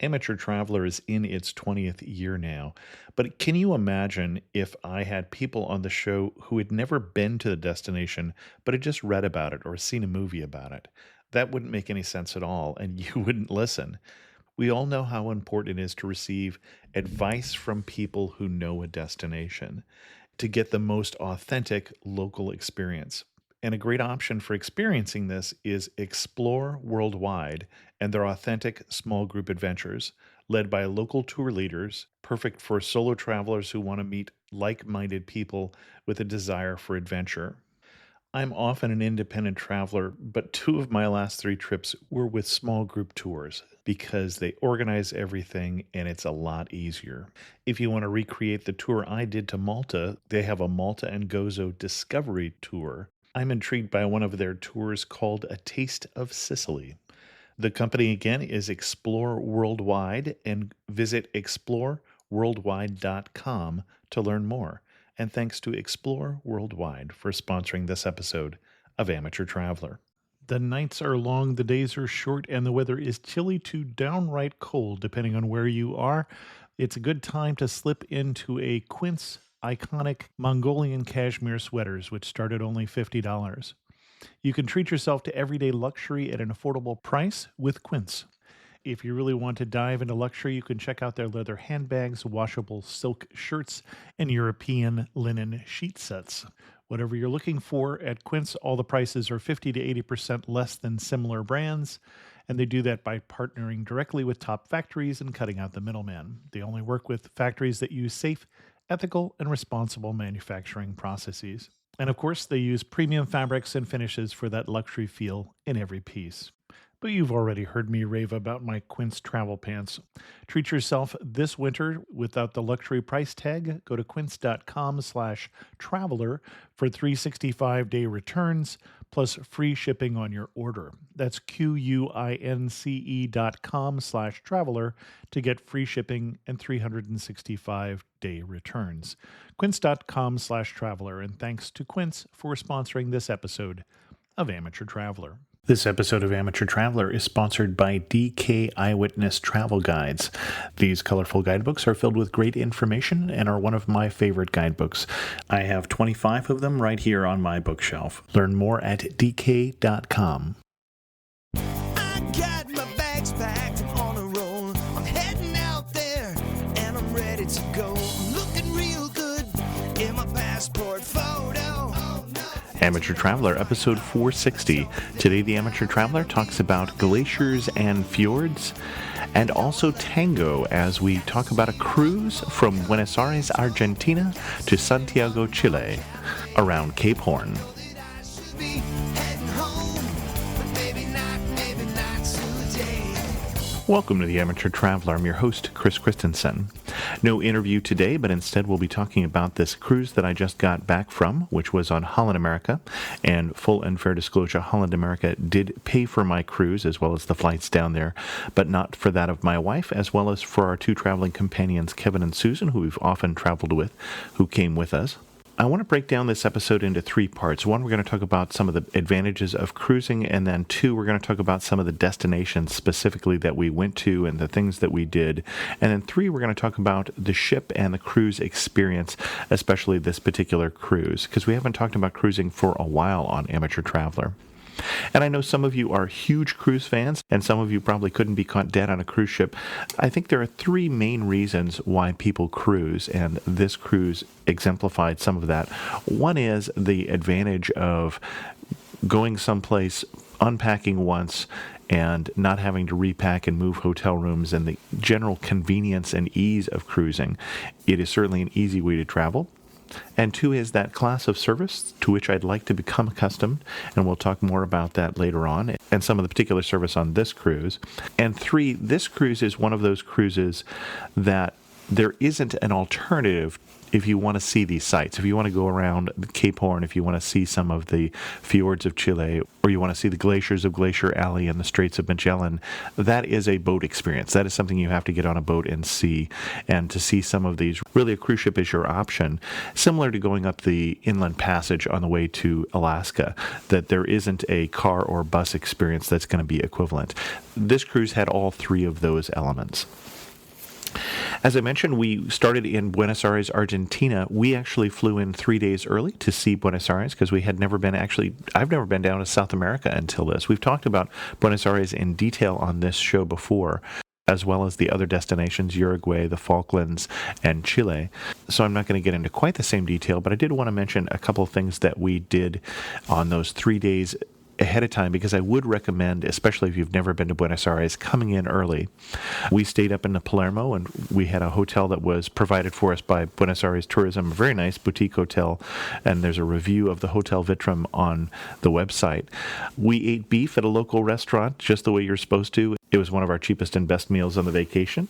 Amateur Traveler is in its 20th year now, but can you imagine if I had people on the show who had never been to the destination, but had just read about it or seen a movie about it? That wouldn't make any sense at all, and you wouldn't listen. We all know how important it is to receive advice from people who know a destination to get the most authentic local experience. And a great option for experiencing this is Explore Worldwide and their authentic small group adventures, led by local tour leaders, perfect for solo travelers who want to meet like minded people with a desire for adventure. I'm often an independent traveler, but two of my last three trips were with small group tours because they organize everything and it's a lot easier. If you want to recreate the tour I did to Malta, they have a Malta and Gozo Discovery Tour. I'm intrigued by one of their tours called A Taste of Sicily. The company again is Explore Worldwide, and visit exploreworldwide.com to learn more. And thanks to Explore Worldwide for sponsoring this episode of Amateur Traveler. The nights are long, the days are short, and the weather is chilly to downright cold, depending on where you are. It's a good time to slip into a Quince iconic Mongolian cashmere sweaters, which start at only $50. You can treat yourself to everyday luxury at an affordable price with Quince. If you really want to dive into luxury, you can check out their leather handbags, washable silk shirts, and European linen sheet sets. Whatever you're looking for at Quince, all the prices are 50 to 80% less than similar brands, and they do that by partnering directly with top factories and cutting out the middleman. They only work with factories that use safe, ethical, and responsible manufacturing processes. And of course, they use premium fabrics and finishes for that luxury feel in every piece. But you've already heard me rave about my Quince travel pants. Treat yourself this winter without the luxury price tag. Go to quince.com/traveler for 365-day returns plus free shipping on your order. That's QUINCE.com/traveler to get free shipping and 365-day returns. Quince.com/traveler. And thanks to Quince for sponsoring this episode of Amateur Traveler. This episode of Amateur Traveler is sponsored by DK Eyewitness Travel Guides. These colorful guidebooks are filled with great information and are one of my favorite guidebooks. I have 25 of them right here on my bookshelf. Learn more at dk.com. I got my bags packed on a roll. I'm heading out there and I'm ready to go. I'm looking real good in my passport photo. Amateur Traveler, episode 460. Today, the Amateur Traveler talks about glaciers and fjords, and also tango as we talk about a cruise from Buenos Aires, Argentina to Santiago, Chile, around Cape Horn. Welcome to the Amateur Traveler. I'm your host, Chris Christensen. No interview today, but instead we'll be talking about this cruise that I just got back from, which was on Holland America. And full and fair disclosure, Holland America did pay for my cruise as well as the flights down there, but not for that of my wife, as well as for our two traveling companions, Kevin and Susan, who we've often traveled with, who came with us. I want to break down this episode into three parts. One, we're going to talk about some of the advantages of cruising, and then two, we're going to talk about some of the destinations specifically that we went to and the things that we did. And then three, we're going to talk about the ship and the cruise experience, especially this particular cruise, because we haven't talked about cruising for a while on Amateur Traveler. And I know some of you are huge cruise fans, and some of you probably couldn't be caught dead on a cruise ship. I think there are three main reasons why people cruise, and this cruise exemplified some of that. One is the advantage of going someplace, unpacking once, and not having to repack and move hotel rooms, and the general convenience and ease of cruising. It is certainly an easy way to travel. And two is that class of service to which I'd like to become accustomed, and we'll talk more about that later on, and some of the particular service on this cruise. And three, this cruise is one of those cruises that there isn't an alternative if you want to see these sites. If you want to go around Cape Horn, if you want to see some of the fjords of Chile, or you want to see the glaciers of Glacier Alley and the Straits of Magellan, that is a boat experience. That is something you have to get on a boat and see. And to see some of these, really a cruise ship is your option, similar to going up the inland passage on the way to Alaska, that there isn't a car or bus experience that's going to be equivalent. This cruise had all three of those elements. As I mentioned, we started in Buenos Aires, Argentina. We actually flew in 3 days early to see Buenos Aires because we had never been I've never been down to South America until this. We've talked about Buenos Aires in detail on this show before, as well as the other destinations, Uruguay, the Falklands, and Chile. So I'm not going to get into quite the same detail, but I did want to mention a couple of things that we did on those 3 days ahead of time, because I would recommend, especially if you've never been to Buenos Aires, coming in early. We stayed up in the Palermo, and we had a hotel that was provided for us by Buenos Aires Tourism, a very nice boutique hotel, and there's a review of the Hotel Vitrum on the website. We ate beef at a local restaurant, just the way you're supposed to. It was one of our cheapest and best meals on the vacation,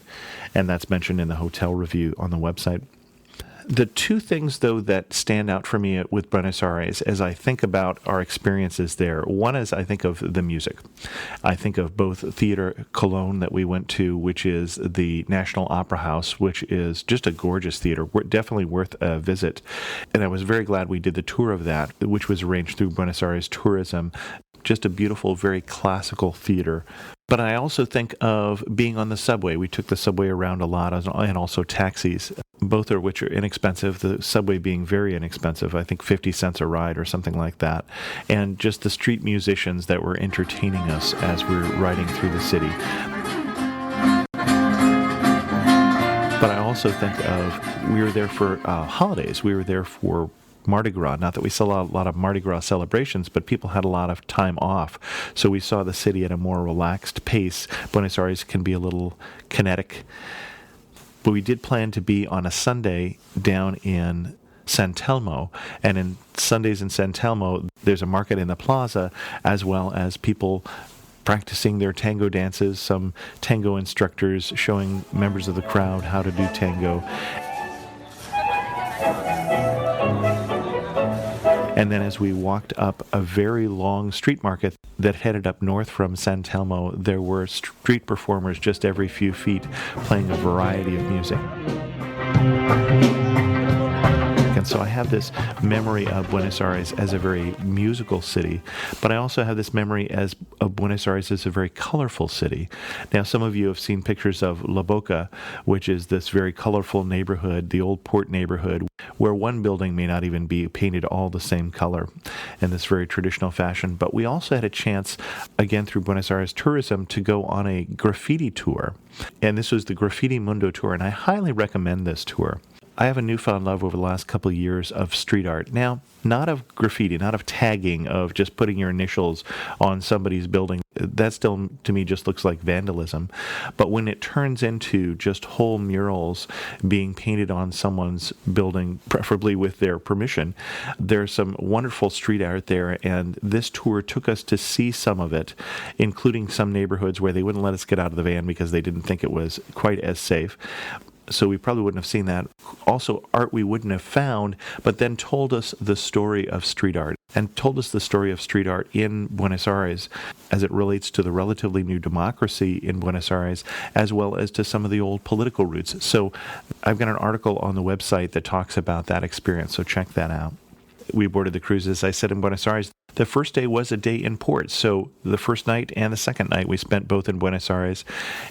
and that's mentioned in the hotel review on the website. The two things, though, that stand out for me with Buenos Aires as I think about our experiences there, one is I think of the music. I think of both Theater Cologne that we went to, which is the National Opera House, which is just a gorgeous theater, definitely worth a visit. And I was very glad we did the tour of that, which was arranged through Buenos Aires Tourism. Just a beautiful, very classical theater. But I also think of being on the subway. We took the subway around a lot, and also taxis, both of which are inexpensive, the subway being very inexpensive, I think 50 cents a ride or something like that. And just the street musicians that were entertaining us as we were riding through the city. But I also think of, we were there for holidays. We were there for Mardi Gras. Not that we saw a lot of Mardi Gras celebrations, but people had a lot of time off. So we saw the city at a more relaxed pace. Buenos Aires can be a little kinetic. But we did plan to be on a Sunday down in San Telmo. And in Sundays in San Telmo, there's a market in the plaza, as well as people practicing their tango dances, some tango instructors showing members of the crowd how to do tango. And then as we walked up a very long street market that headed up north from San Telmo, there were street performers just every few feet playing a variety of music. And so I have this memory of Buenos Aires as a very musical city, but I also have this memory of Buenos Aires as a very colorful city. Now, some of you have seen pictures of La Boca, which is this very colorful neighborhood, the old port neighborhood, where one building may not even be painted all the same color in this very traditional fashion. But we also had a chance, again through Buenos Aires Tourism, to go on a graffiti tour. And this was the Graffiti Mundo tour, and I highly recommend this tour. I have a newfound love over the last couple of years of street art. Now, not of graffiti, not of tagging, of just putting your initials on somebody's building. That still, to me, just looks like vandalism. But when it turns into just whole murals being painted on someone's building, preferably with their permission, there's some wonderful street art there. And this tour took us to see some of it, including some neighborhoods where they wouldn't let us get out of the van because they didn't think it was quite as safe. So we probably wouldn't have seen that. Also, art we wouldn't have found, but then told us the story of street art, and told us the story of street art in Buenos Aires as it relates to the relatively new democracy in Buenos Aires, as well as to some of the old political roots. So I've got an article on the website that talks about that experience, so check that out. We boarded the cruise, as I said, in Buenos Aires. The first day was a day in port, so the first night and the second night we spent both in Buenos Aires,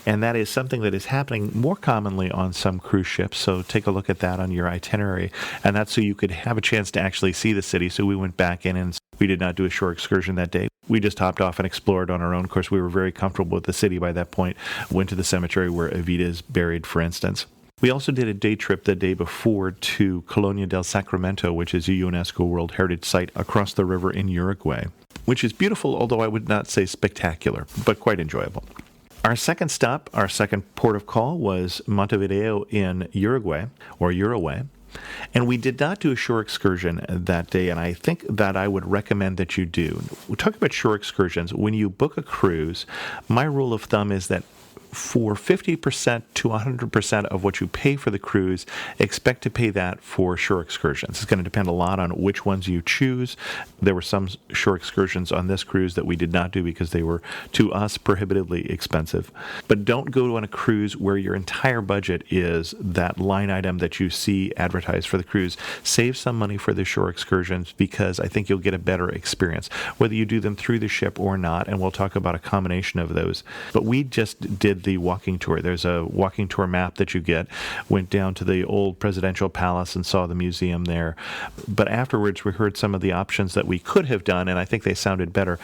and that is something that is happening more commonly on some cruise ships, so take a look at that on your itinerary, and that's so you could have a chance to actually see the city. So we went back in, and we did not do a shore excursion that day. We just hopped off and explored on our own. Of course, we were very comfortable with the city by that point. Went to the cemetery where Evita is buried, for instance. We also did a day trip the day before to Colonia del Sacramento, which is a UNESCO World Heritage Site across the river in Uruguay, which is beautiful, although I would not say spectacular, but quite enjoyable. Our second stop, our second port of call, was Montevideo in Uruguay. And we did not do a shore excursion that day, and I think that I would recommend that you do. We talk about shore excursions. When you book a cruise, my rule of thumb is that for 50% to 100% of what you pay for the cruise, expect to pay that for shore excursions. It's going to depend a lot on which ones you choose. There were some shore excursions on this cruise that we did not do because they were, to us, prohibitively expensive. But don't go on a cruise where your entire budget is that line item that you see advertised for the cruise. Save some money for the shore excursions because I think you'll get a better experience, whether you do them through the ship or not, and we'll talk about a combination of those. But we just did the walking tour. There's a walking tour map that you get. Went down to the old presidential palace and saw the museum there. But afterwards, we heard some of the options that we could have done, and I think they sounded better.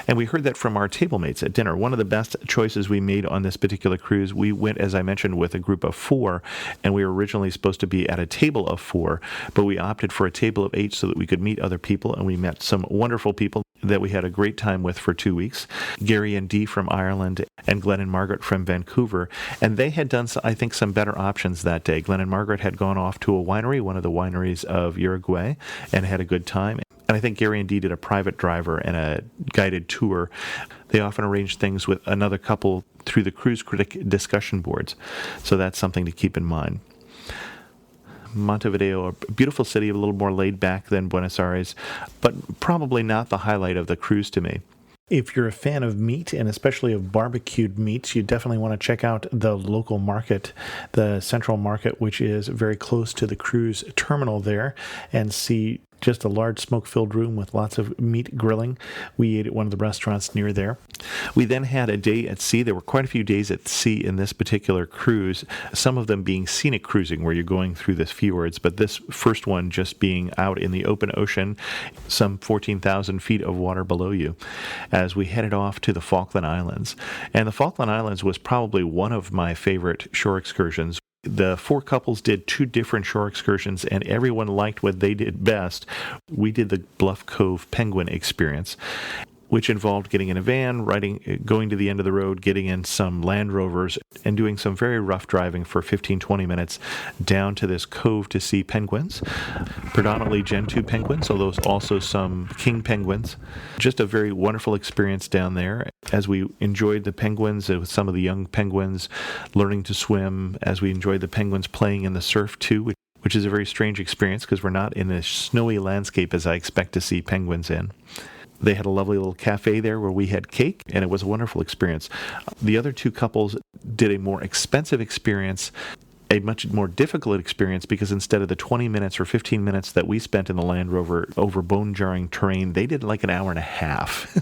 And we heard that from our table mates at dinner. One of the best choices we made on this particular cruise, we went, as I mentioned, with a group of 4, and we were originally supposed to be at a table of 4, but we opted for a table of 8 so that we could meet other people, and we met some wonderful people that we had a great time with for 2 weeks. Gary and Dee from Ireland and Glenn and Margaret from Vancouver, and they had done, I think, some better options that day. Glenn and Margaret had gone off to a winery, one of the wineries of Uruguay, and had a good time. And I think Gary and Dee did a private driver and a guided tour. They often arrange things with another couple through the cruise critic discussion boards. So that's something to keep in mind. Montevideo, a beautiful city, a little more laid back than Buenos Aires, but probably not the highlight of the cruise to me. If you're a fan of meat, and especially of barbecued meats, you definitely want to check out the local market, the Central Market, which is very close to the cruise terminal there, and see just a large smoke-filled room with lots of meat grilling. We ate at one of the restaurants near there. We then had a day at sea. There were quite a few days at sea in this particular cruise, some of them being scenic cruising, where you're going through the fjords, but this first one just being out in the open ocean, some 14,000 feet of water below you, as we headed off to the Falkland Islands. And the Falkland Islands was probably one of my favorite shore excursions. The 4 couples did 2 different shore excursions, and everyone liked what they did best. We did the Bluff Cove Penguin experience, which involved getting in a van, going to the end of the road, getting in some Land Rovers, and doing some very rough driving for 15-20 minutes down to this cove to see penguins, predominantly Gen 2 penguins, although also some king penguins. Just a very wonderful experience down there as we enjoyed the penguins with some of the young penguins learning to swim, as we enjoyed the penguins playing in the surf too, which is a very strange experience because we're not in a snowy landscape as I expect to see penguins in. They had a lovely little cafe there where we had cake, and it was a wonderful experience. The other 2 couples did a more expensive experience, a much more difficult experience, because instead of the 20 minutes or 15 minutes that we spent in the Land Rover over bone-jarring terrain, they did like an hour and a half.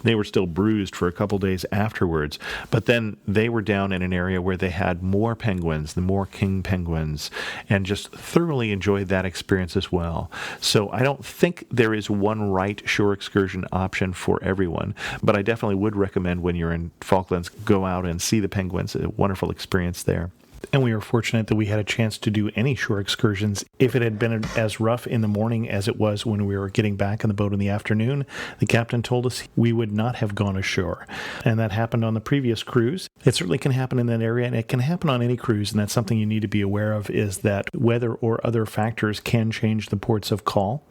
They were still bruised for a couple days afterwards, but then they were down in an area where they had more penguins, the more king penguins, and just thoroughly enjoyed that experience as well. So I don't think there is one right shore excursion option for everyone, but I definitely would recommend when you're in Falklands, go out and see the penguins. A wonderful experience there. And we were fortunate that we had a chance to do any shore excursions. If it had been as rough in the morning as it was when we were getting back in the boat in the afternoon, the captain told us we would not have gone ashore. And that happened on the previous cruise. It certainly can happen in that area, and it can happen on any cruise, and that's something you need to be aware of, is that weather or other factors can change the ports of call.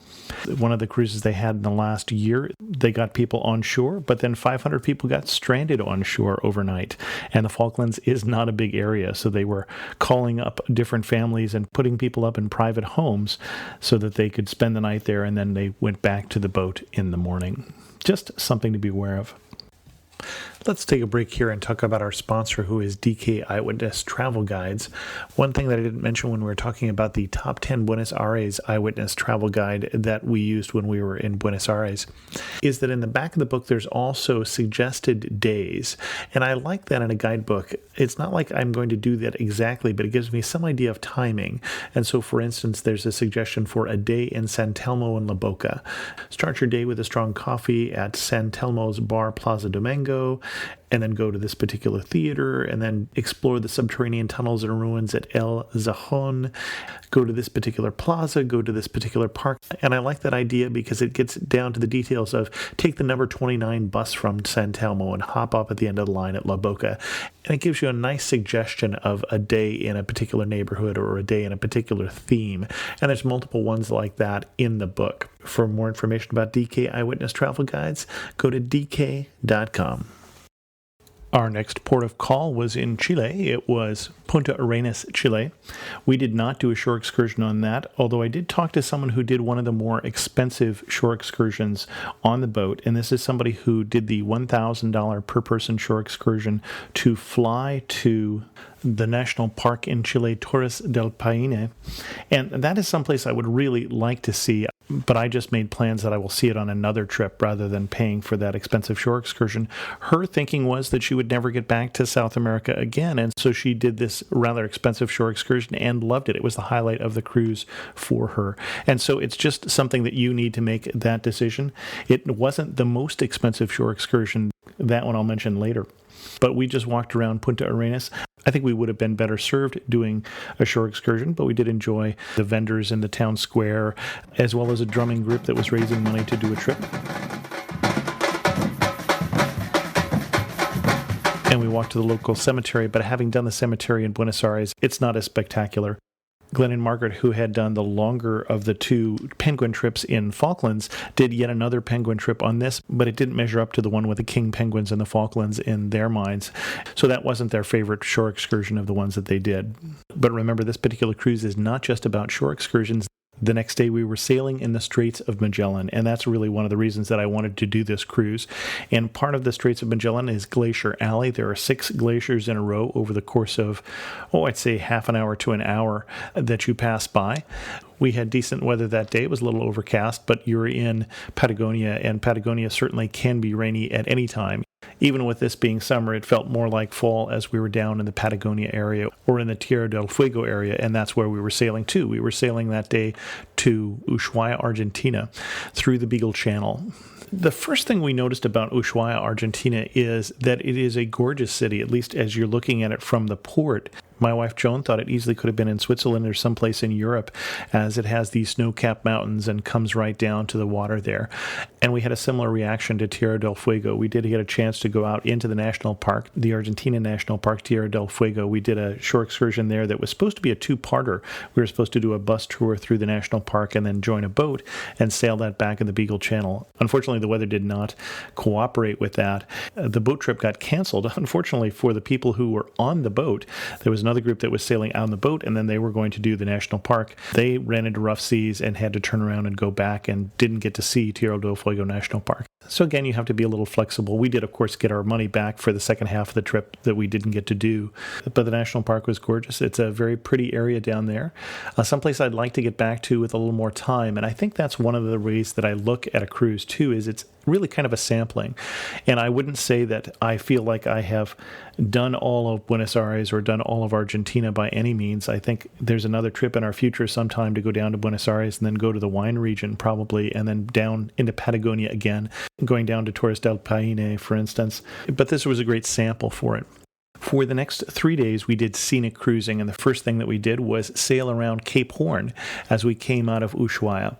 One of the cruises they had in the last year, they got people on shore, but then 500 people got stranded on shore overnight. And the Falklands is not a big area, so they were calling up different families and putting people up in private homes so that they could spend the night there, and then they went back to the boat in the morning. Just something to be aware of. Let's take a break here and talk about our sponsor, who is DK Eyewitness Travel Guides. One thing that I didn't mention when we were talking about the top 10 Buenos Aires Eyewitness Travel Guide that we used when we were in Buenos Aires is that in the back of the book, there's also suggested days. And I like that in a guidebook. It's not like I'm going to do that exactly, but it gives me some idea of timing. And so, for instance, there's a suggestion for a day in San Telmo and La Boca. Start your day with a strong coffee at San Telmo's Bar Plaza Domingo, and then go to this particular theater, and then explore the subterranean tunnels and ruins at El Zajon, go to this particular plaza, go to this particular park. And I like that idea because it gets down to the details of take the number 29 bus from San Telmo and hop up at the end of the line at La Boca. And it gives you a nice suggestion of a day in a particular neighborhood or a day in a particular theme. And there's multiple ones like that in the book. For more information about DK Eyewitness Travel Guides, go to dk.com. Our next port of call was in Chile. It was Punta Arenas, Chile. We did not do a shore excursion on that, although I did talk to someone who did one of the more expensive shore excursions on the boat, and this is somebody who did the $1,000 per person shore excursion to fly to the national park in Chile, Torres del Paine, and that is someplace I would really like to see, but I just made plans that I will see it on another trip rather than paying for that expensive shore excursion. Her thinking was that she would never get back to South America again, and so she did this rather expensive shore excursion and loved it. It was the highlight of the cruise for her, and so it's just something that you need to make that decision. It wasn't the most expensive shore excursion. That one I'll mention later. But we just walked around Punta Arenas. I think we would have been better served doing a shore excursion, but we did enjoy the vendors in the town square, as well as a drumming group that was raising money to do a trip. And we walked to the local cemetery, but having done the cemetery in Buenos Aires, it's not as spectacular. Glenn and Margaret, who had done the longer of the two penguin trips in Falklands, did yet another penguin trip on this, but it didn't measure up to the one with the king penguins in the Falklands in their minds. So that wasn't their favorite shore excursion of the ones that they did. But remember, this particular cruise is not just about shore excursions. The next day we were sailing in the Straits of Magellan, and that's really one of the reasons that I wanted to do this cruise. And part of the Straits of Magellan is Glacier Alley. There are 6 glaciers in a row over the course of, I'd say half an hour to an hour that you pass by. We had decent weather that day. It was a little overcast, but you're in Patagonia, and Patagonia certainly can be rainy at any time. Even with this being summer, it felt more like fall as we were down in the Patagonia area or in the Tierra del Fuego area, and that's where we were sailing to. We were sailing that day to Ushuaia, Argentina, through the Beagle Channel. The first thing we noticed about Ushuaia, Argentina, is that it is a gorgeous city, at least as you're looking at it from the port. My wife Joan thought it easily could have been in Switzerland or someplace in Europe, as it has these snow-capped mountains and comes right down to the water there. And we had a similar reaction to Tierra del Fuego. We did get a chance to go out into the national park, the Argentina National Park, Tierra del Fuego. We did a shore excursion there that was supposed to be a 2-parter. We were supposed to do a bus tour through the national park and then join a boat and sail that back in the Beagle Channel. Unfortunately, the weather did not cooperate with that. The boat trip got canceled. Unfortunately for the people who were on the boat, there was another group that was sailing out on the boat, and then they were going to do the national park. They ran into rough seas and had to turn around and go back and didn't get to see Tierra del Fuego National Park. So again, you have to be a little flexible. We did, of course, get our money back for the second half of the trip that we didn't get to do. But the national park was gorgeous. It's a very pretty area down there. Someplace I'd like to get back to with a little more time. And I think that's one of the ways that I look at a cruise, too, is it's really kind of a sampling. And I wouldn't say that I feel like I have done all of Buenos Aires or done all of Argentina by any means. I think there's another trip in our future sometime to go down to Buenos Aires and then go to the wine region probably, and then down into Patagonia again, going down to Torres del Paine, for instance. But this was a great sample for it. For the next 3 days, we did scenic cruising, and the first thing that we did was sail around Cape Horn as we came out of Ushuaia.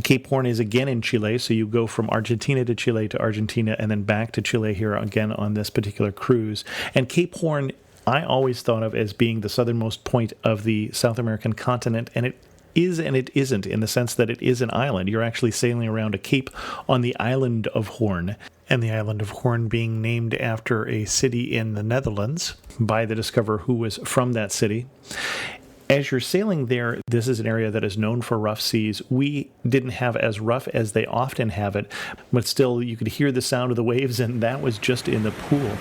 Cape Horn is again in Chile, so you go from Argentina to Argentina and then back to Chile here again on this particular cruise. And Cape Horn, I always thought of as being the southernmost point of the South American continent, and it is and it isn't, in the sense that it is an island. You're actually sailing around a cape on the island of Horn, and the island of Horn being named after a city in the Netherlands by the discoverer who was from that city. As you're sailing there, this is an area that is known for rough seas. We didn't have as rough as they often have it, but still you could hear the sound of the waves, and that was just in the pool.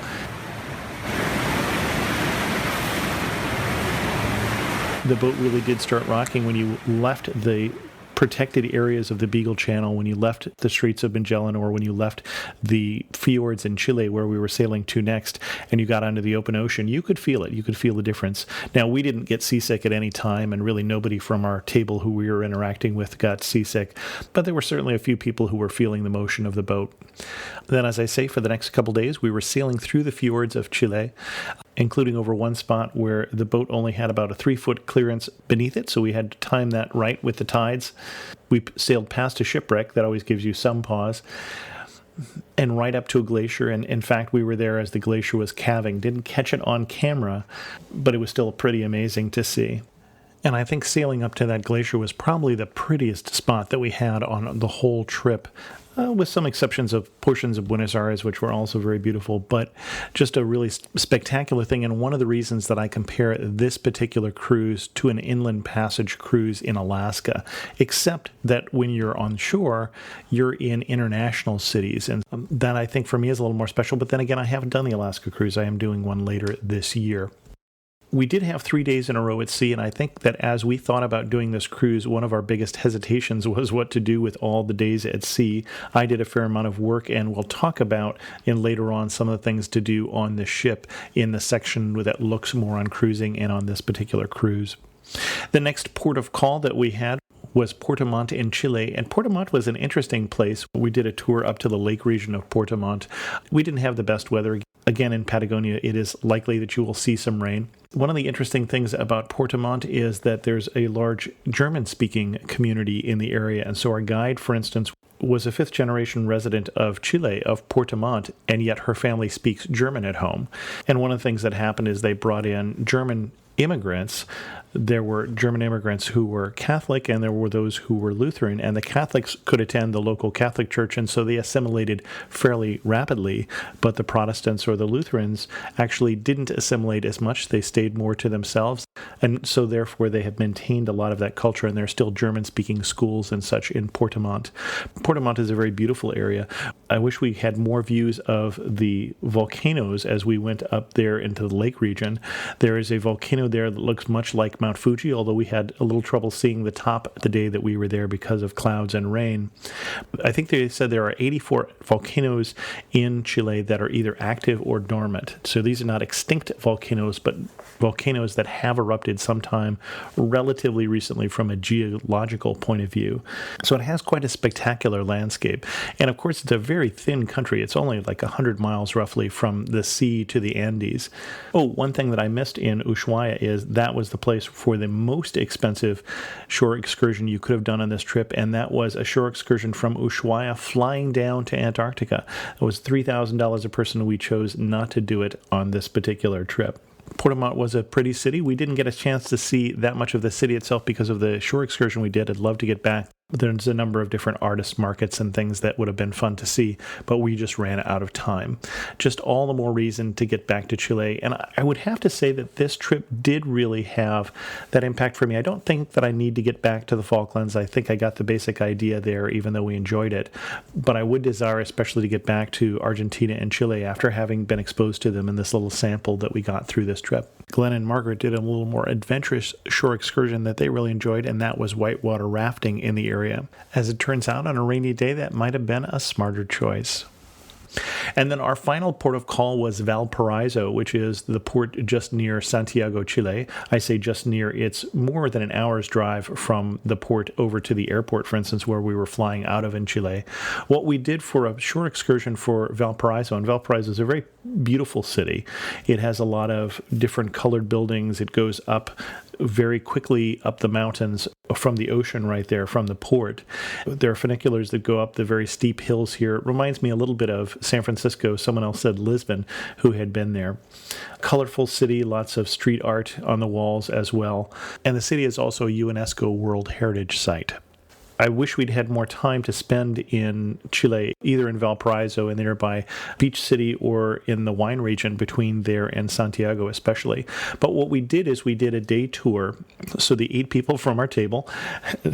The boat really did start rocking when you left the protected areas of the Beagle Channel, when you left the Straits of Magellan, or when you left the fjords in Chile where we were sailing to next, and you got onto the open ocean. You could feel it. You could feel the difference. Now, we didn't get seasick at any time, and really nobody from our table who we were interacting with got seasick, but there were certainly a few people who were feeling the motion of the boat. Then, as I say, for the next couple days, we were sailing through the fjords of Chile, including over one spot where the boat only had about a 3-foot clearance beneath it, so we had to time that right with the tides. We sailed past a shipwreck. That always gives you some pause. And right up to a glacier, and in fact, we were there as the glacier was calving. Didn't catch it on camera, but it was still pretty amazing to see. And I think sailing up to that glacier was probably the prettiest spot that we had on the whole trip, with some exceptions of portions of Buenos Aires, which were also very beautiful, but just a really spectacular thing. And one of the reasons that I compare this particular cruise to an inland passage cruise in Alaska, except that when you're on shore, you're in international cities. And that, I think, for me is a little more special. But then again, I haven't done the Alaska cruise. I am doing one later this year. We did have 3 days in a row at sea, and I think that as we thought about doing this cruise, one of our biggest hesitations was what to do with all the days at sea. I did a fair amount of work, and we'll talk about in later on some of the things to do on the ship in the section that looks more on cruising and on this particular cruise. The next port of call that we had was Puerto Montt in Chile, and Puerto Montt was an interesting place. We did a tour up to the lake region of Puerto Montt. We didn't have the best weather. Again, in Patagonia, it is likely that you will see some rain. One of the interesting things about Puerto Montt is that there's a large German-speaking community in the area, and so our guide, for instance, was a fifth-generation resident of Chile, of Puerto Montt, and yet her family speaks German at home. And one of the things that happened is they brought in German immigrants. There were German immigrants who were Catholic, and there were those who were Lutheran, and the Catholics could attend the local Catholic church, and so they assimilated fairly rapidly, but the Protestants or the Lutherans actually didn't assimilate as much. They stayed more to themselves, and so therefore they have maintained a lot of that culture, and there are still German-speaking schools and such in Puerto Montt. Puerto Montt is a very beautiful area. I wish we had more views of the volcanoes as we went up there into the lake region. There is a volcano there that looks much like Mount Fuji, although we had a little trouble seeing the top the day that we were there because of clouds and rain. I think they said there are 84 volcanoes in Chile that are either active or dormant. So these are not extinct volcanoes, but volcanoes that have erupted sometime relatively recently from a geological point of view. So it has quite a spectacular landscape. And of course, it's a very thin country. It's only like 100 miles roughly from the sea to the Andes. Oh, one thing that I missed in Ushuaia is that was the place for the most expensive shore excursion you could have done on this trip, and that was a shore excursion from Ushuaia flying down to Antarctica. It was $3,000 a person. We chose not to do it on this particular trip. Puerto Montt was a pretty city. We didn't get a chance to see that much of the city itself because of the shore excursion we did. I'd love to get back. There's a number of different artist markets and things that would have been fun to see, but we just ran out of time. Just all the more reason to get back to Chile. And I would have to say that this trip did really have that impact for me. I don't think that I need to get back to the Falklands. I think I got the basic idea there, even though we enjoyed it. But I would desire especially to get back to Argentina and Chile after having been exposed to them in this little sample that we got through this trip. Glenn and Margaret did a little more adventurous shore excursion that they really enjoyed, and that was whitewater rafting in the area. As it turns out, on a rainy day, that might have been a smarter choice. And then our final port of call was Valparaiso, which is the port just near Santiago, Chile. I say just near, it's more than an hour's drive from the port over to the airport, for instance, where we were flying out of in Chile. What we did for a shore excursion for Valparaiso, and Valparaiso is a very beautiful city. It has a lot of different colored buildings. It goes up very quickly up the mountains from the ocean right there, from the port. There are funiculars that go up the very steep hills here. It reminds me a little bit of San Francisco. Someone else said Lisbon who had been there. Colorful city, lots of street art on the walls as well. And the city is also a UNESCO World Heritage Site. I wish we'd had more time to spend in Chile, either in Valparaiso, in the nearby beach city, or in the wine region between there and Santiago especially. But what we did is we did a day tour. So the 8 people from our table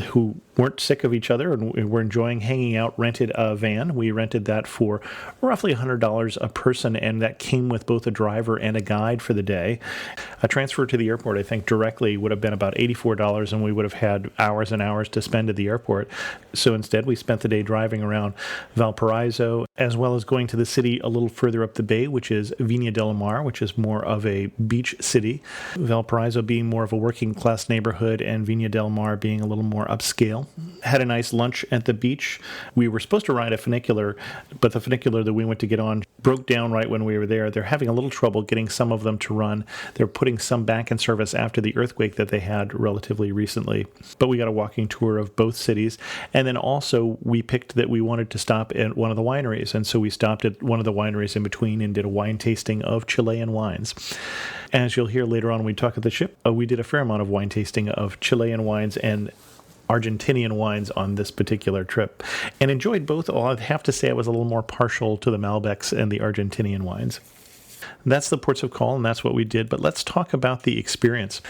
who weren't sick of each other and were enjoying hanging out rented a van. We rented that for roughly $100 a person, and that came with both a driver and a guide for the day. A transfer to the airport, I think, directly would have been about $84, and we would have had hours and hours to spend at the airport. So instead, we spent the day driving around Valparaiso, as well as going to the city a little further up the bay, which is Viña del Mar, which is more of a beach city. Valparaiso being more of a working class neighborhood, and Viña del Mar being a little more upscale. well. Had a nice lunch at the beach. We were supposed to ride a funicular, but the funicular that we went to get on broke down right when we were there. They're having a little trouble getting some of them to run. They're putting some back in service after the earthquake that they had relatively recently. But we got a walking tour of both cities. And then also we picked that we wanted to stop at one of the wineries. And so we stopped at one of the wineries in between and did a wine tasting of Chilean wines. As you'll hear later on when we talk at the ship, we did a fair amount of wine tasting of Chilean wines and Argentinian wines on this particular trip, and enjoyed both. I'd have to say I was a little more partial to the Malbecs and the Argentinian wines. That's the ports of call, and that's what we did. But let's talk about the experience.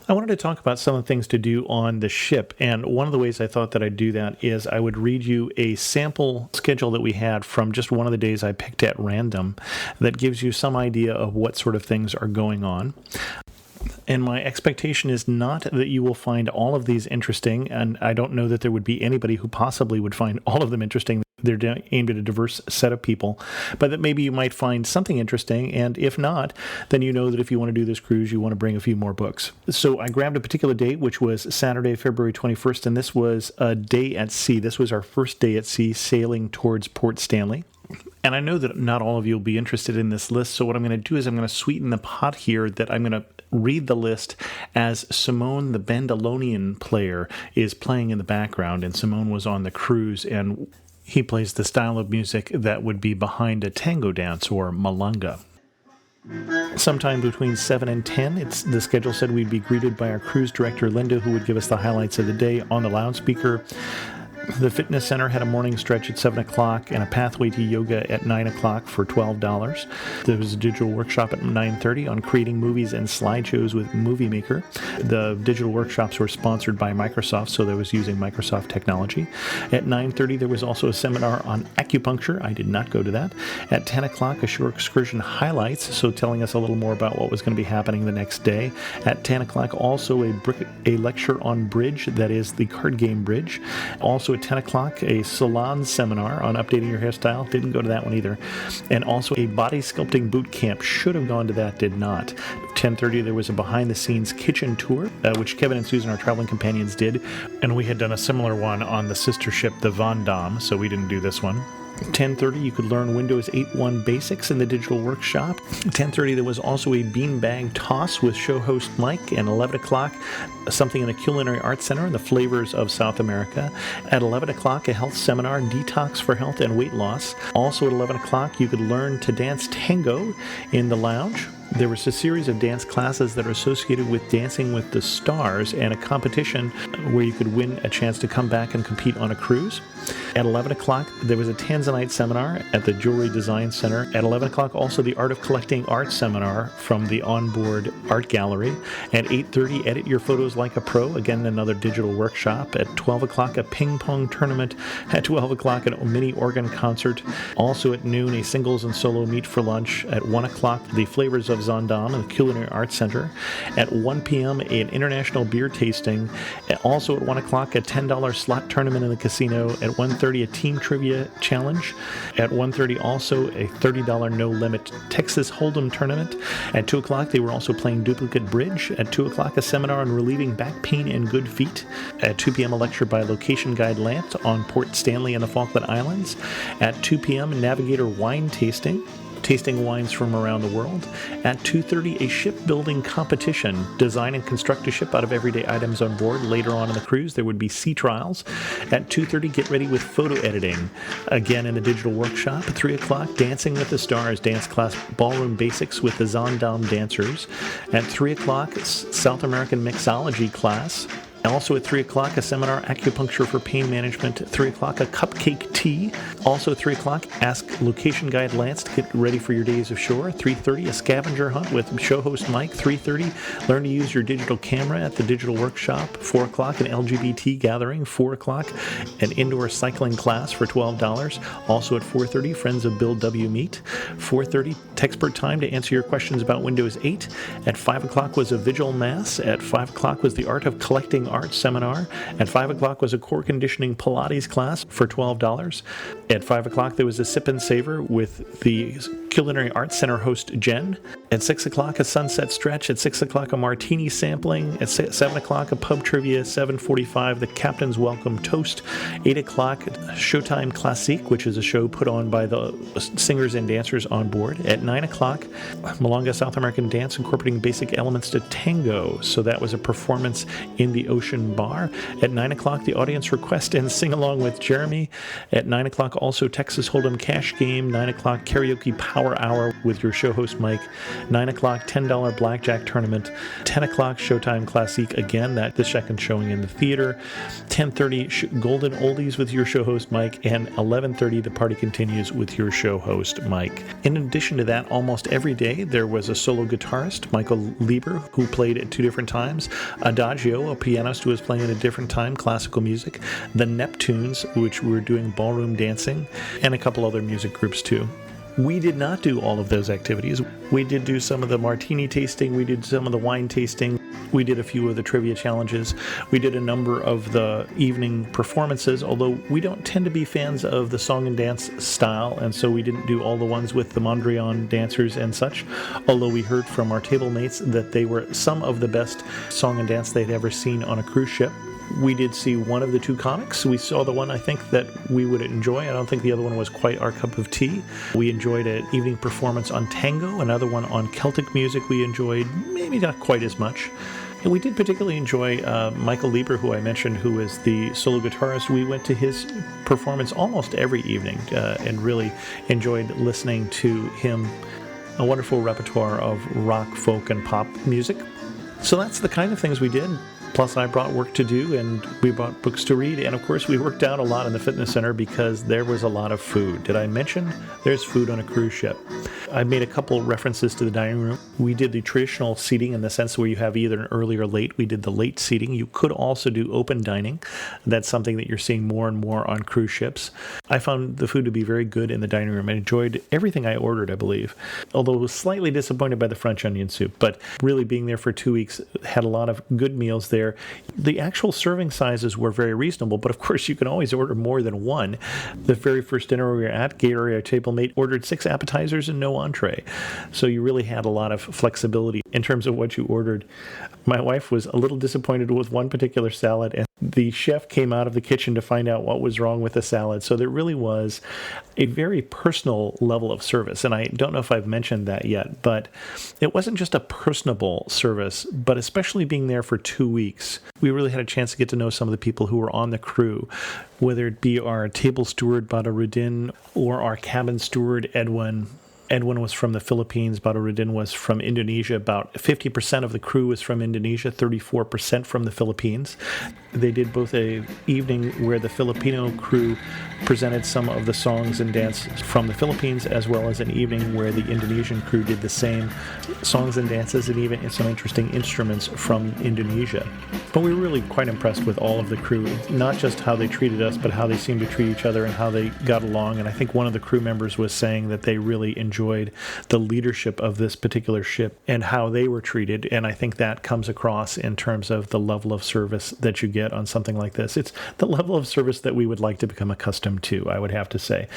I wanted to talk about some of the things to do on the ship, and one of the ways I thought that I'd do that is I would read you a sample schedule that we had from just one of the days I picked at random that gives you some idea of what sort of things are going on. And my expectation is not that you will find all of these interesting, and I don't know that there would be anybody who possibly would find all of them interesting. They're aimed at a diverse set of people, but that maybe you might find something interesting, and if not, then you know that if you want to do this cruise, you want to bring a few more books. So I grabbed a particular date, which was Saturday, February 21st, and this was a day at sea. This was our first day at sea sailing towards Port Stanley. And I know that not all of you will be interested in this list, so what I'm going to do is I'm going to sweeten the pot here that I'm going to read the list as Simone, the bandolonian player, is playing in the background. And Simone was on the cruise, and he plays the style of music that would be behind a tango dance or malanga. Sometime between 7 and 10, the schedule said we'd be greeted by our cruise director, Linda, who would give us the highlights of the day on the loudspeaker. The fitness center had a morning stretch at 7 o'clock and a pathway to yoga at 9 o'clock for $12. There was a digital workshop at 9:30 on creating movies and slideshows with Movie Maker. The digital workshops were sponsored by Microsoft, so they was using Microsoft technology. At 9:30, there was also a seminar on acupuncture. I did not go to that. At 10 o'clock, a shore excursion highlights, so telling us a little more about what was going to be happening the next day. At 10 o'clock, also a lecture on bridge, that is the card game bridge. Also at 10 o'clock, a salon seminar on updating your hairstyle. Didn't go to that one either. And also a body sculpting boot camp. Should have gone to that, did not. 10:30, there was a behind-the-scenes kitchen tour, which Kevin and Susan, our traveling companions, did. And we had done a similar one on the sister ship, the Zaandam, so we didn't do this one. 10:30, you could learn Windows 8.1 basics in the digital workshop. 10:30, there was also a beanbag toss with show host Mike. And 11 o'clock, something in the Culinary Arts Center and the flavors of South America. At 11 o'clock, a health seminar, detox for health and weight loss. Also at 11 o'clock, you could learn to dance tango in the lounge. There was a series of dance classes that are associated with Dancing with the Stars and a competition where you could win a chance to come back and compete on a cruise. At 11 o'clock, there was a Tanzanite seminar at the Jewelry Design Center. At 11 o'clock, also the Art of Collecting Art seminar from the Onboard Art Gallery. At 8:30, Edit Your Photos Like a Pro, again another digital workshop. At 12 o'clock, a ping pong tournament. At 12 o'clock, a mini organ concert. Also at noon, a singles and solo meet for lunch. At 1 o'clock, the Flavors of Zaandam and the Culinary Arts Center. At 1 p.m., an international beer tasting. Also at 1 o'clock, a $10 slot tournament in the casino. At 1:30, a team trivia challenge. At 1:30, also a $30 no-limit Texas Hold'em tournament. At 2 o'clock, they were also playing duplicate bridge. At 2 o'clock, a seminar on relieving back pain and good feet. At 2 p.m., a lecture by location guide Lance on Port Stanley and the Falkland Islands. At 2 p.m., Navigator wine tasting wines from around the world. At 2:30, a shipbuilding competition. Design and construct a ship out of everyday items on board. Later on in the cruise, there would be sea trials. At 2:30, get ready with photo editing. Again in the digital workshop. At 3 o'clock, Dancing with the Stars dance class ballroom basics with the Zaandam dancers. At 3 o'clock, South American mixology class. Also at 3 o'clock, a seminar, Acupuncture for Pain Management. At 3 o'clock, a cupcake tea. Also at 3 o'clock, ask location guide Lance to get ready for your days of shore. 3:30, a scavenger hunt with show host Mike. 3:30, learn to use your digital camera at the digital workshop. 4 o'clock, an LGBT gathering. 4 o'clock, an indoor cycling class for $12. Also at 4:30, Friends of Bill W. meet. 4:30, Techspert time to answer your questions about Windows 8. At 5 o'clock was a vigil mass. At 5 o'clock was the Art of Collecting Arts seminar. At 5 o'clock was a core conditioning Pilates class for $12. At 5 o'clock, there was a sip and savor with the Culinary Arts Center host Jen. At 6 o'clock, a sunset stretch. At 6 o'clock, a martini sampling. At 7 o'clock, a pub trivia. 7:45, the Captain's Welcome Toast. 8 o'clock, Showtime Classique, which is a show put on by the singers and dancers on board. At 9 o'clock, Milonga South American dance incorporating basic elements to tango. So that was a performance in the Ocean Bar. At 9 o'clock, the audience request and sing along with Jeremy. At 9 o'clock, also Texas Hold'em Cash Game. 9 o'clock, Karaoke Power Hour with your show host Mike. 9 o'clock, $10 blackjack tournament. 10 o'clock, Showtime Classique again, that the second showing in the theater. 10:30, Golden Oldies with your show host Mike. And 11:30, the party continues with your show host Mike. In addition to that, almost every day there was a solo guitarist, Michael Lieber, who played at 2 different times. Adagio, a pianist who was playing at a different time, classical music. The Neptunes, which were doing ballroom dancing, and a couple other music groups too. We did not do all of those activities. We did do some of the martini tasting. We did some of the wine tasting. We did a few of the trivia challenges. We did a number of the evening performances, although we don't tend to be fans of the song and dance style, and so we didn't do all the ones with the Mondrian dancers and such, although we heard from our table mates that they were some of the best song and dance they'd ever seen on a cruise ship. We did see one of the 2 comics. We saw the one I think that we would enjoy. I don't think the other one was quite our cup of tea. We enjoyed an evening performance on tango, another one on Celtic music we enjoyed, maybe not quite as much. And we did particularly enjoy Michael Lieber, who I mentioned, who is the solo guitarist. We went to his performance almost every evening and really enjoyed listening to him. A wonderful repertoire of rock, folk, and pop music. So that's the kind of things we did. Plus, I brought work to do, and we brought books to read, and of course, we worked out a lot in the fitness center because there was a lot of food. Did I mention there's food on a cruise ship? I made a couple references to the dining room. We did the traditional seating in the sense where you have either an early or late. We did the late seating. You could also do open dining. That's something that you're seeing more and more on cruise ships. I found the food to be very good in the dining room. I enjoyed everything I ordered, I believe, although I was slightly disappointed by the French onion soup, but really being there for 2 weeks, had a lot of good meals there. The actual serving sizes were very reasonable, but of course you can always order more than one. The very first dinner we were at, Gatorade, our table mate, ordered 6 appetizers and no entree. So you really had a lot of flexibility in terms of what you ordered. My wife was a little disappointed with one particular salad, and the chef came out of the kitchen to find out what was wrong with the salad. So there really was a very personal level of service. And I don't know if I've mentioned that yet, but it wasn't just a personable service, but especially being there for 2 weeks, we really had a chance to get to know some of the people who were on the crew, whether it be our table steward, Bada Rudin, or our cabin steward, Edwin. Edwin was from the Philippines. Badurudin was from Indonesia. About 50% of the crew was from Indonesia, 34% from the Philippines. They did both a evening where the Filipino crew presented some of the songs and dance from the Philippines, as well as an evening where the Indonesian crew did the same songs and dances, and even some interesting instruments from Indonesia. But we were really quite impressed with all of the crew, not just how they treated us, but how they seemed to treat each other and how they got along. And I think one of the crew members was saying that they really enjoyed the leadership of this particular ship and how they were treated. And I think that comes across in terms of the level of service that you get on something like this. It's the level of service that we would like to become accustomed to, I would have to say.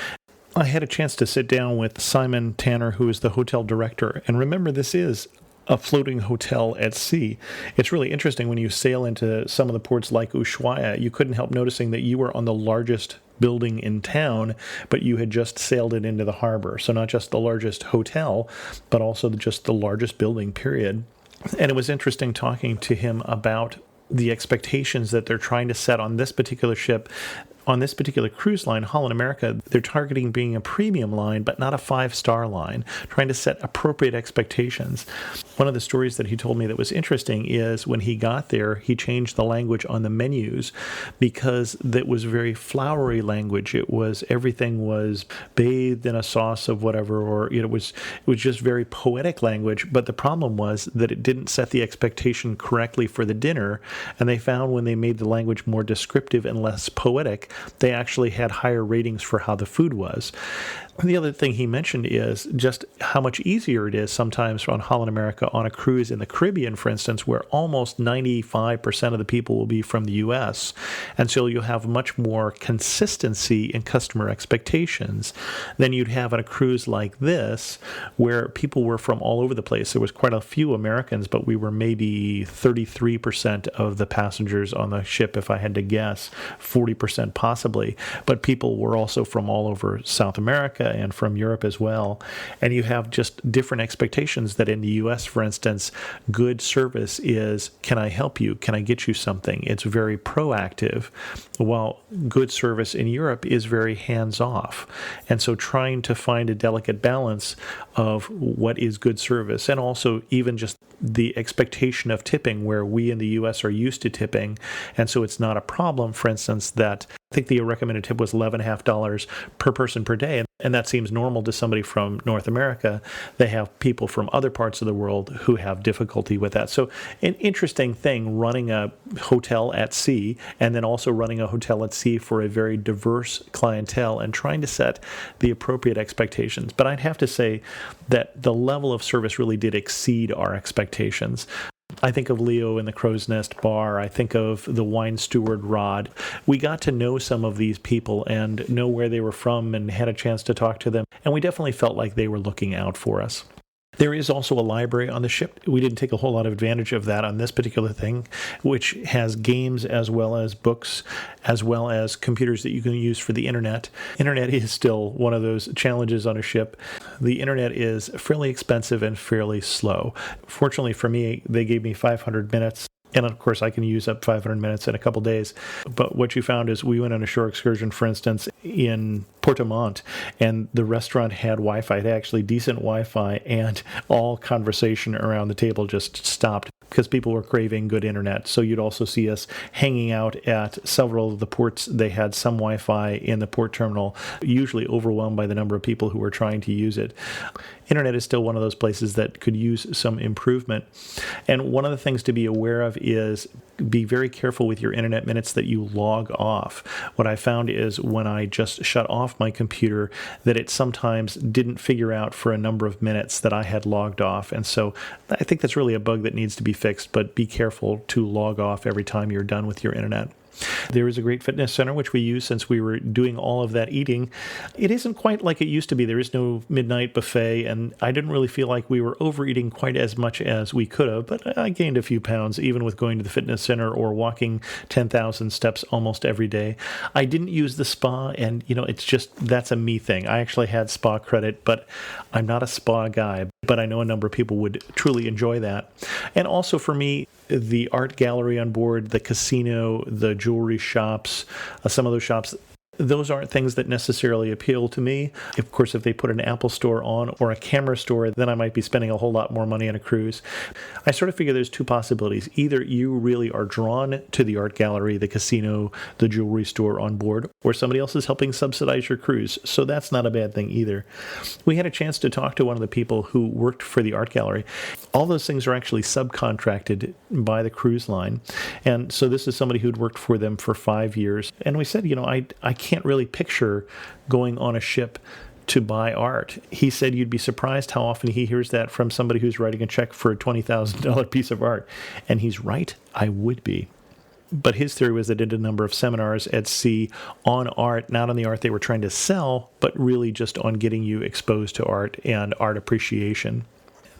I had a chance to sit down with Simon Tanner, who is the hotel director. And remember, this is a floating hotel at sea. It's really interesting when you sail into some of the ports like Ushuaia, you couldn't help noticing that you were on the largest building in town, but you had just sailed it into the harbor. So not just the largest hotel, but also just the largest building, period. And it was interesting talking to him about the expectations that they're trying to set on this particular ship. On this particular cruise line, Holland America, they're targeting being a premium line, but not a 5-star line, trying to set appropriate expectations. One of the stories that he told me that was interesting is when he got there, he changed the language on the menus because that was very flowery language. It was, everything was bathed in a sauce of whatever, or it was just very poetic language. But the problem was that it didn't set the expectation correctly for the dinner. And they found when they made the language more descriptive and less poetic, they actually had higher ratings for how the food was. The other thing he mentioned is just how much easier it is sometimes on Holland America on a cruise in the Caribbean, for instance, where almost 95% of the people will be from the U.S. And so you'll have much more consistency in customer expectations than you'd have on a cruise like this, where people were from all over the place. There was quite a few Americans, but we were maybe 33% of the passengers on the ship, if I had to guess, 40% possibly. But people were also from all over South America and from Europe as well. And you have just different expectations that in the U.S., for instance, good service is, can I help you? Can I get you something? It's very proactive, while good service in Europe is very hands-off. And so trying to find a delicate balance of what is good service and also even just the expectation of tipping, where we in the U.S. are used to tipping. And so it's not a problem, for instance, that I think the recommended tip was $11.50 per person per day. And that seems normal to somebody from North America. They have people from other parts of the world who have difficulty with that. So an interesting thing, running a hotel at sea and then also running a hotel at sea for a very diverse clientele and trying to set the appropriate expectations. But I'd have to say that the level of service really did exceed our expectations. I think of Leo in the Crow's Nest Bar. I think of the wine steward Rod. We got to know some of these people and know where they were from and had a chance to talk to them. And we definitely felt like they were looking out for us. There is also a library on the ship. We didn't take a whole lot of advantage of that on this particular thing, which has games as well as books, as well as computers that you can use for the internet. Internet is still one of those challenges on a ship. The internet is fairly expensive and fairly slow. Fortunately for me, they gave me 500 minutes. And of course, I can use up 500 minutes in a couple days. But what you found is we went on a shore excursion, for instance, in Puerto Montt, and the restaurant had Wi-Fi. It had actually decent Wi-Fi, and all conversation around the table just stopped because people were craving good internet. So you'd also see us hanging out at several of the ports. They had some Wi-Fi in the port terminal, usually overwhelmed by the number of people who were trying to use it. Internet is still one of those places that could use some improvement. And one of the things to be aware of is be very careful with your internet minutes that you log off. What I found is when I just shut off my computer, that it sometimes didn't figure out for a number of minutes that I had logged off. And so I think that's really a bug that needs to be fixed, but be careful to log off every time you're done with your internet. There is a great fitness center, which we use since we were doing all of that eating. It isn't quite like it used to be. There is no midnight buffet, and I didn't really feel like we were overeating quite as much as we could have, but I gained a few pounds even with going to the fitness center or walking 10,000 steps almost every day. I didn't use the spa, and it's just, that's a me thing. I actually had spa credit, but I'm not a spa guy, but I know a number of people would truly enjoy that. And also for me, the art gallery on board, the casino, the jewelry shops, some of those shops, those aren't things that necessarily appeal to me. Of course, if they put an Apple store on or a camera store, then I might be spending a whole lot more money on a cruise. I sort of figure there's two possibilities. Either you really are drawn to the art gallery, the casino, the jewelry store on board, or somebody else is helping subsidize your cruise. So that's not a bad thing either. We had a chance to talk to one of the people who worked for the art gallery. All those things are actually subcontracted by the cruise line. And so this is somebody who'd worked for them for 5 years. And we said, I can't really picture going on a ship to buy art. He said you'd be surprised how often he hears that from somebody who's writing a check for a $20,000 piece of art. And he's right, I would be. But his theory was they did a number of seminars at sea on art, not on the art they were trying to sell, but really just on getting you exposed to art and art appreciation.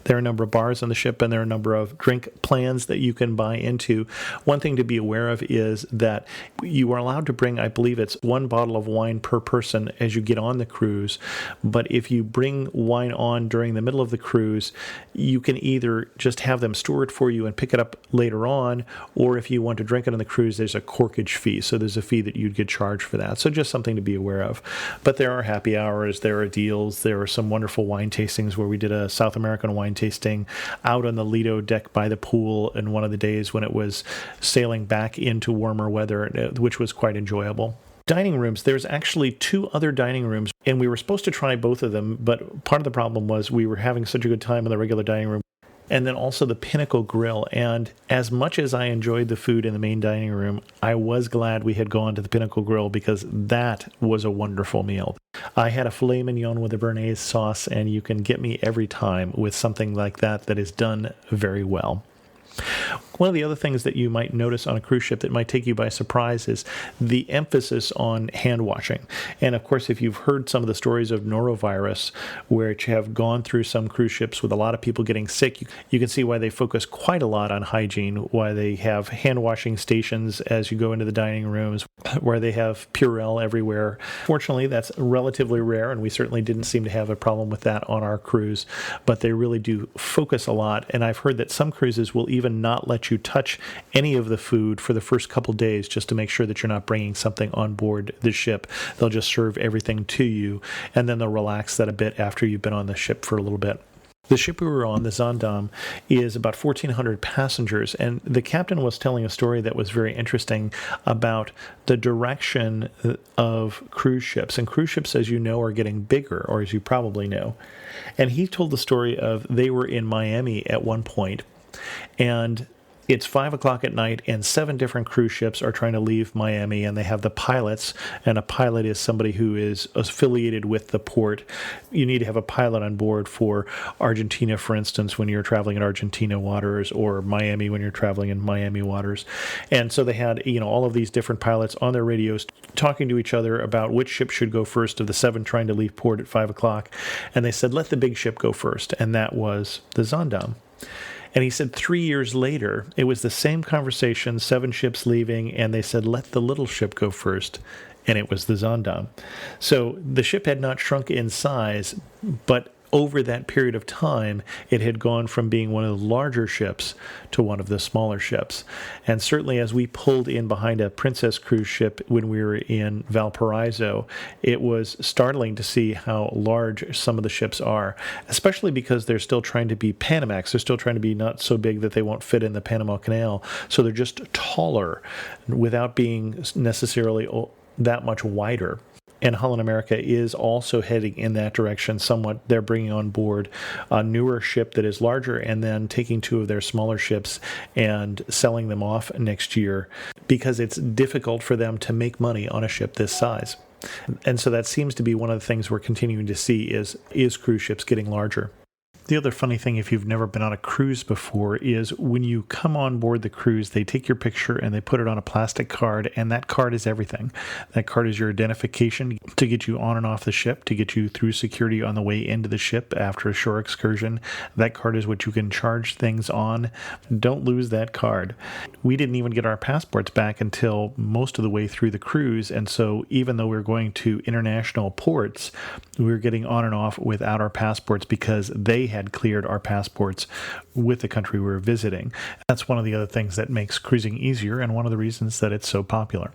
There are a number of bars on the ship, and there are a number of drink plans that you can buy into. One thing to be aware of is that you are allowed to bring, I believe it's 1 bottle of wine per person as you get on the cruise. But if you bring wine on during the middle of the cruise, you can either just have them store it for you and pick it up later on, or if you want to drink it on the cruise, there's a corkage fee. So there's a fee that you'd get charged for that. So just something to be aware of. But there are happy hours, there are deals, there are some wonderful wine tastings where we did a South American wine tasting out on the Lido deck by the pool in one of the days when it was sailing back into warmer weather, which was quite enjoyable. Dining rooms, there's actually 2 other dining rooms, and we were supposed to try both of them, but part of the problem was we were having such a good time in the regular dining room. and then also the Pinnacle Grill. And as much as I enjoyed the food in the main dining room, I was glad we had gone to the Pinnacle Grill because that was a wonderful meal. I had a filet mignon with a béarnaise sauce, and you can get me every time with something like that that is done very well. One of the other things that you might notice on a cruise ship that might take you by surprise is the emphasis on hand washing. And of course, if you've heard some of the stories of norovirus, which have gone through some cruise ships with a lot of people getting sick, you can see why they focus quite a lot on hygiene, why they have hand washing stations as you go into the dining rooms, where they have Purell everywhere. Fortunately, that's relatively rare, and we certainly didn't seem to have a problem with that on our cruise, but they really do focus a lot. And I've heard that some cruises will even not let you touch any of the food for the first couple days just to make sure that you're not bringing something on board the ship. They'll just serve everything to you, and then they'll relax that a bit after you've been on the ship for a little bit. The ship we were on, the Zaandam, is about 1,400 passengers, and the captain was telling a story that was very interesting about the direction of cruise ships. And cruise ships, as you know, are getting bigger, or as you probably know. And he told the story of they were in Miami at one point, and it's 5 o'clock at night, and 7 different cruise ships are trying to leave Miami, and they have the pilots, and a pilot is somebody who is affiliated with the port. You need to have a pilot on board for Argentina, for instance, when you're traveling in Argentina waters, or Miami when you're traveling in Miami waters. And so they had, all of these different pilots on their radios talking to each other about which ship should go first of the 7 trying to leave port at 5 o'clock. And they said, let the big ship go first, and that was the Zaandam. And he said 3 years later, it was the same conversation, 7 ships leaving, and they said, let the little ship go first, and it was the Zaandam. So the ship had not shrunk in size, but over that period of time, it had gone from being one of the larger ships to one of the smaller ships. And certainly as we pulled in behind a Princess cruise ship when we were in Valparaiso, it was startling to see how large some of the ships are, especially because they're still trying to be Panamax. They're still trying to be not so big that they won't fit in the Panama Canal. So they're just taller without being necessarily that much wider. And Holland America is also heading in that direction somewhat. They're bringing on board a newer ship that is larger and then taking 2 of their smaller ships and selling them off next year because it's difficult for them to make money on a ship this size. And so that seems to be one of the things we're continuing to see is cruise ships getting larger. The other funny thing, if you've never been on a cruise before, is when you come on board the cruise, they take your picture and they put it on a plastic card, and that card is everything. That card is your identification to get you on and off the ship, to get you through security on the way into the ship after a shore excursion. That card is what you can charge things on. Don't lose that card. We didn't even get our passports back until most of the way through the cruise, and so even though we were going to international ports, we were getting on and off without our passports because they had cleared our passports with the country we were visiting. That's one of the other things that makes cruising easier and one of the reasons that it's so popular.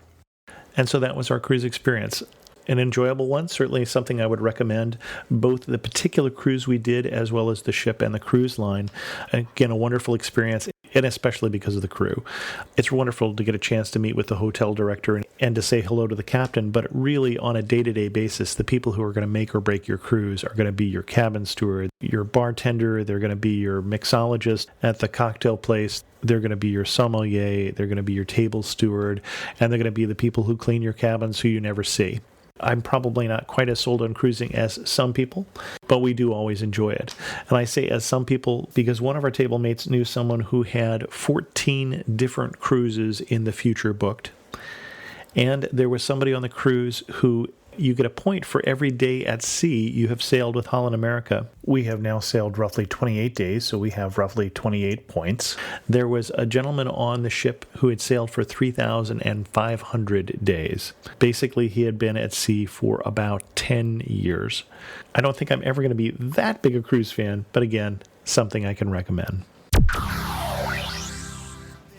And so that was our cruise experience. An enjoyable one, certainly something I would recommend, both the particular cruise we did as well as the ship and the cruise line. Again, a wonderful experience, and especially because of the crew. It's wonderful to get a chance to meet with the hotel director and to say hello to the captain, but really on a day-to-day basis, the people who are going to make or break your cruise are going to be your cabin steward, your bartender, they're going to be your mixologist at the cocktail place, they're going to be your sommelier, they're going to be your table steward, and they're going to be the people who clean your cabins who you never see. I'm probably not quite as sold on cruising as some people, but we do always enjoy it. And I say as some people because one of our table mates knew someone who had 14 different cruises in the future booked. And there was somebody on the cruise who you get a point for every day at sea you have sailed with Holland America. We have now sailed roughly 28 days, so we have roughly 28 points. There was a gentleman on the ship who had sailed for 3,500 days. Basically, he had been at sea for about 10 years. I don't think I'm ever going to be that big a cruise fan, but again, something I can recommend.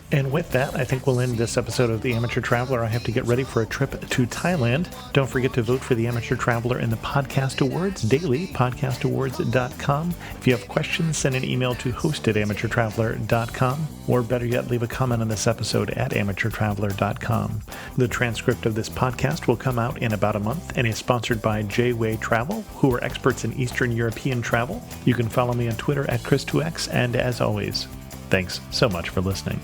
And with that, I think we'll end this episode of The Amateur Traveler. I have to get ready for a trip to Thailand. Don't forget to vote for The Amateur Traveler in the Podcast Awards daily, podcastawards.com. If you have questions, send an email to host@amateurtraveler.com, or better yet, leave a comment on this episode at amateurtraveler.com. The transcript of this podcast will come out in about a month and is sponsored by J-Way Travel, who are experts in Eastern European travel. You can follow me on Twitter at Chris2X, and as always, thanks so much for listening.